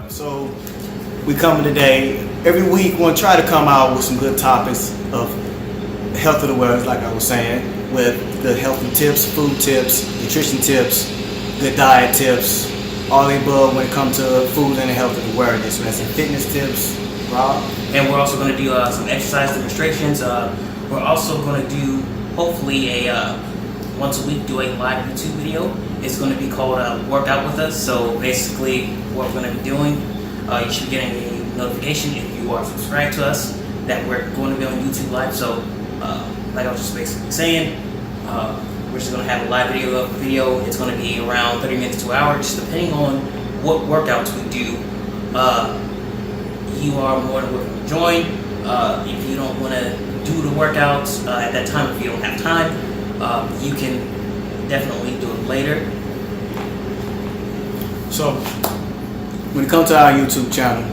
So we coming today. Every week we want to try to come out with some good topics of health of the world, like I was saying, with the healthy tips, food tips, nutrition tips, good diet tips, all the above when it comes to food and the health of the world. So that's some fitness tips, Rob. And we're also going to do some exercise demonstrations. We're also going to do, hopefully, once a week, do a live YouTube video. It's going to be called Workout With Us. So basically, what we're going to be doing, you should be getting a notification if you are subscribed to us that we're going to be on YouTube Live. So, like I was just basically saying, we're just going to have a live video. It's going to be around 30 minutes to an hour, just depending on what workouts we do. You are more than welcome to join. If you don't want to do the workouts at that time, if you don't have time, you can definitely do it later. So, when it comes to our YouTube channel,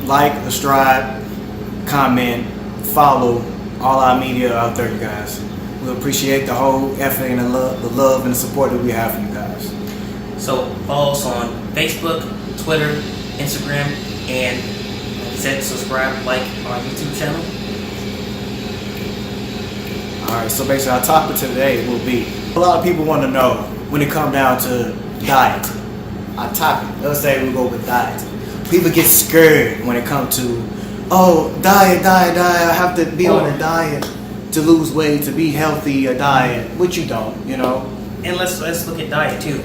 like, subscribe, comment, follow all our media out there, you guys. We appreciate the whole effort and the love and the support that we have from you guys. So follow us on Facebook, Twitter, Instagram, and like I said, subscribe, like our YouTube channel. Alright, so basically our topic today will be, a lot of people want to know when it comes down to diet. Our topic, let's say we go with diet. People get scared when it comes to, oh, diet, I have to be on a diet to lose weight, to be healthy, a diet, which you don't, you know. And let's look at diet too.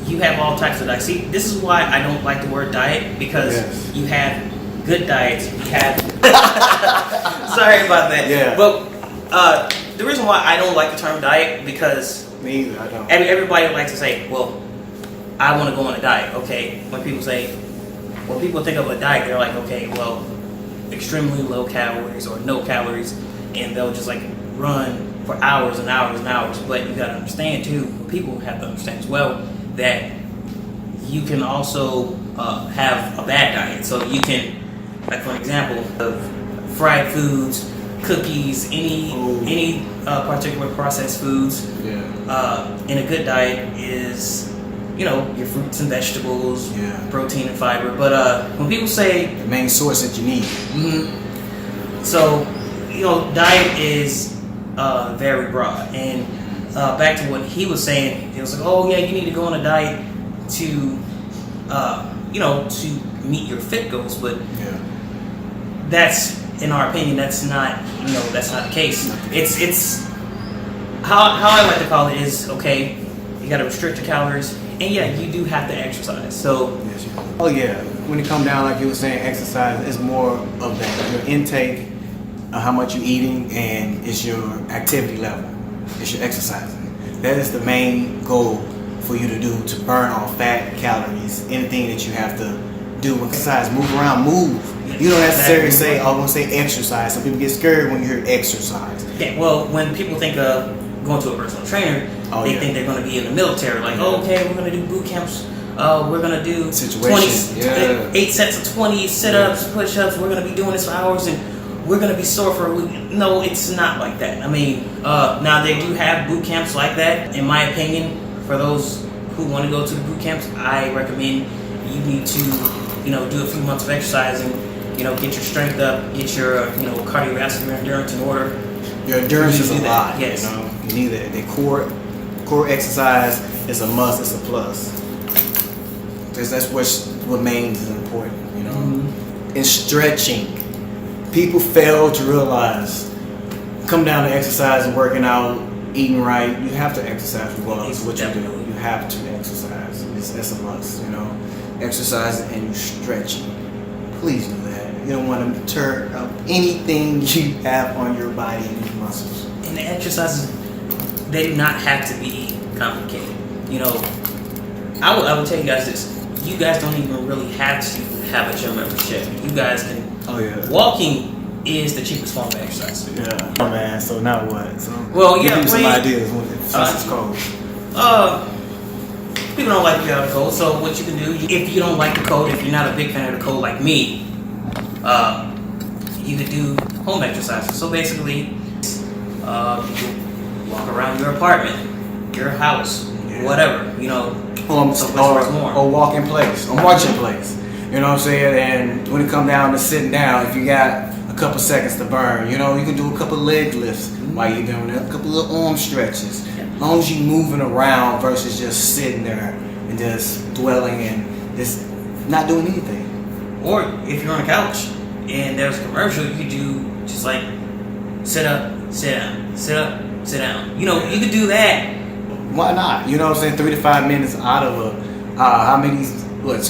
You have all types of diets. See, this is why I don't like the word diet, because you have good diets. You have sorry about that. Yeah. But the reason why I don't like the term diet, because me either, I don't. Everybody likes to say, well, I want to go on a diet. Okay, when people think of a diet, they're like, okay, well, extremely low calories or no calories, and they'll just like run for hours and hours and hours. But you gotta understand too, people have to understand as well, that you can also have a bad diet. So you can, like for example, of fried foods, cookies, any particular processed foods. In a good diet is, you know, your fruits and vegetables, protein and fiber. But when people say the main source that you need, so you know, diet is very broad. And back to what he was saying, he was like, oh yeah, you need to go on a diet to you know, to meet your fit goals. But that's, in our opinion, that's not, you know, that's not the case. It's how I like to call it is, okay, you got to restrict your calories, and yeah, you do have to exercise. So when it comes down, like you were saying, exercise is more of that, your intake, how much you're eating, and it's your activity level, it's your exercising. That is the main goal for you to do, to burn off fat, calories, anything that you have to do. Exercise, move around, move. You don't necessarily say, oh, I'm going to say exercise. Some people get scared when you hear exercise. Yeah, well, when people think of going to a personal trainer, they think they're going to be in the military. Like, oh, okay, we're going to do boot camps. We're going to do 8 sets of 20 sit-ups, push-ups. We're going to be doing this for hours, and we're going to be sore for a week. No, it's not like that. I mean, now they do have boot camps like that. In my opinion, for those who want to go to the boot camps, I recommend you need to, you know, do a few months of exercising. You know, get your strength up, get your, you know, cardiovascular endurance in order. Your endurance is a lot. Yes. You know, you need that. The core exercise is a must. It's a plus. Because that's what remains is important. You know, and stretching. People fail to realize. Come down to exercise and working out, eating right. You have to exercise regardless of what you do. You have to exercise. That's a must. You know, exercise and you stretching. Please do that. You don't want to tear up anything you have on your body and your muscles. And the exercises, they do not have to be complicated. You know, I will tell you guys this. You guys don't even really have to have a gym membership. You guys can. Walking is the cheapest form of exercise. Yeah. Oh man. So now what? So well, give me some ideas since it's cold. People don't like to get out of the cold, so what you can do, if you don't like the cold, if you're not a big fan of the cold like me, you could do home exercises. So basically, you can walk around your apartment, your house, whatever, you know, or walk in place, or march in place. You know what I'm saying? And when it come down to sitting down, if you got a couple seconds to burn, you know, you can do a couple leg lifts while you're doing it, a couple of arm stretches. As long as you're moving around versus just sitting there and just dwelling and just not doing anything. Or if you're on a couch and there's a commercial, you could do just like sit up, sit down, sit up, sit down. You know, you could do that. Why not? You know what I'm saying? 3 to 5 minutes out of a how many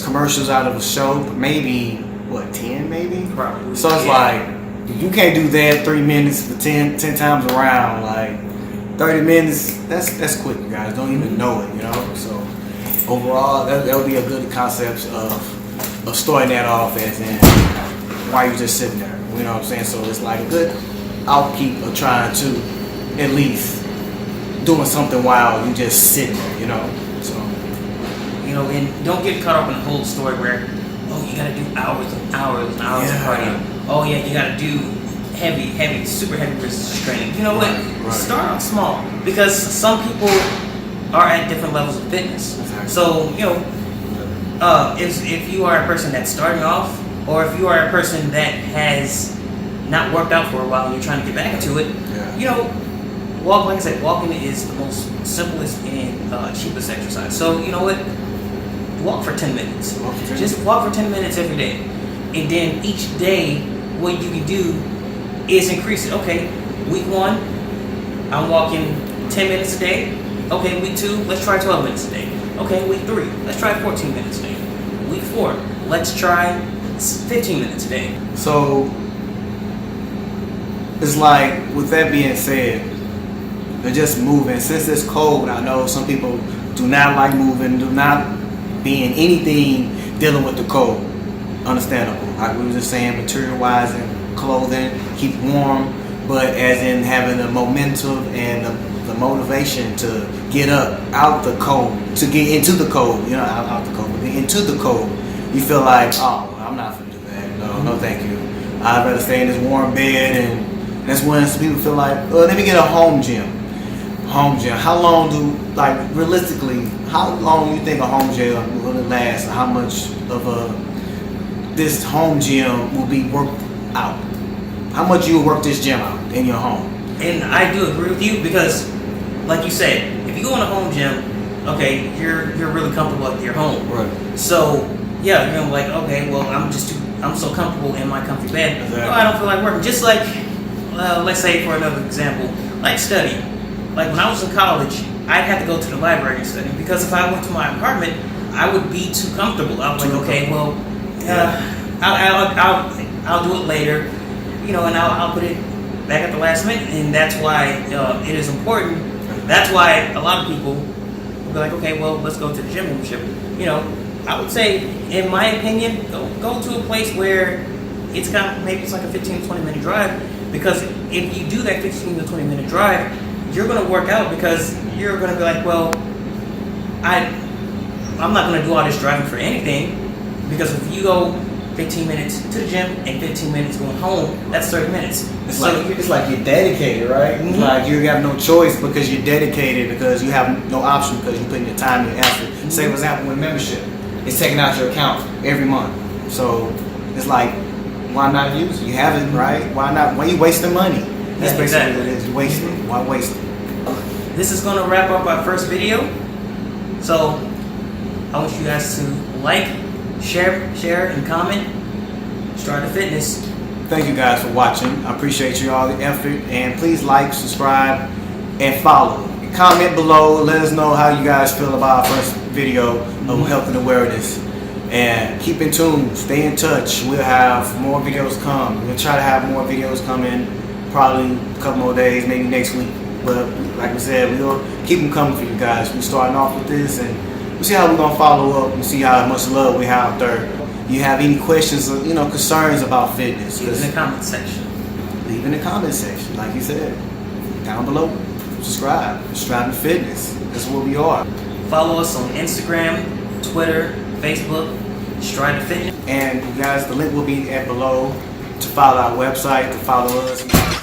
commercials out of a show? Maybe 10 maybe? Probably. So it's like you can't do that 3 minutes for 10 times around. Like 30 minutes, that's quick, you guys. Don't even know it, you know? So overall that would be a good concept of starting that off as in why you just sitting there. You know what I'm saying? So it's like a good outkeep of trying to at least doing something while you just sitting there, you know. So you know, and don't get caught up in the whole story where, oh, you gotta do hours and hours and hours of cardio. Oh yeah, you gotta do heavy, super heavy resistance training. You know what? Right. Start off small, because some people are at different levels of fitness. Exactly. So, you know, if you are a person that's starting off, or if you are a person that has not worked out for a while and you're trying to get back into it, you know, like I said, walking is the most simplest and cheapest exercise. So, you know what? Walk for 10 minutes. Just walk for 10 minutes every day. And then each day, what you can do is increase it. Okay, week 1, I'm walking 10 minutes a day. Okay, week 2, let's try 12 minutes a day. Okay, week 3, let's try 14 minutes a day. Week 4, let's try 15 minutes a day. So it's like, with that being said, they're just moving. Since it's cold, I know some people do not like moving, do not be in anything dealing with the cold. Understandable. Like we were just saying, material-wise and clothing, keep warm, but as in having the momentum and the motivation to get up out the cold, to get into the cold, you know, out the cold, but get into the cold, you feel like, oh, I'm not gonna do that. No, thank you. I'd rather stay in this warm bed, and that's when some people feel like, oh, let me get a home gym. Home gym. How long realistically, how long you think a home gym will last? How much of this home gym will be worked out? How much you will work this gym out in your home? And I do agree with you, because, like you said, if you go in a home gym, okay, you're really comfortable at your home. Right. So yeah, you're gonna be like, okay, well, I'm so comfortable in my comfy bed. Exactly. No, I don't feel like working. Just like, let's say for another example, like study. Like when I was in college, I'd have to go to the library and study, because if I went to my apartment, I would be too comfortable. I was like, okay, well, I'll do it later, you know, and I'll put it back at the last minute, and that's why it is important. That's why a lot of people will be like, okay, well, let's go to the gym membership. You know, I would say, in my opinion, go to a place where it's got, maybe it's like a 15 to 20 minute drive, because if you do that 15 to 20 minute drive, you're going to work out, because you're going to be like, well, I'm not going to do all this driving for anything, because if you go 15 minutes to the gym and 15 minutes going home, that's 30 minutes. It's like you're dedicated, right? Mm-hmm. Like you have no choice, because you're dedicated, because you have no option, because you're putting your time and effort. Mm-hmm. Say, for example, with membership, it's taking out your account every month. So it's like, why not use it? You have it, right? Why not? Why are you wasting money? That's basically what it is. You're wasting. Why waste it? This is going to wrap up our first video. So I want you guys to like, share, and comment. Stride to Fitness. Thank you guys for watching. I appreciate you all the effort, and please like, subscribe, and follow. Comment below. Let us know how you guys feel about our first video of health and awareness. And keep in tune. Stay in touch. We'll have more videos come. We'll try to have more videos coming, probably a couple more days, maybe next week. But like we said, we'll keep them coming for you guys. We're starting off with this, and we'll see how we're gonna follow up and see how much love we have out there. You have any questions or concerns about fitness? Leave in the comment section. Leave in the comment section, like you said, down below. Subscribe. Stride to Fitness. That's what we are. Follow us on Instagram, Twitter, Facebook. Stride to Fitness. And you guys, the link will be below to follow our website, to follow us.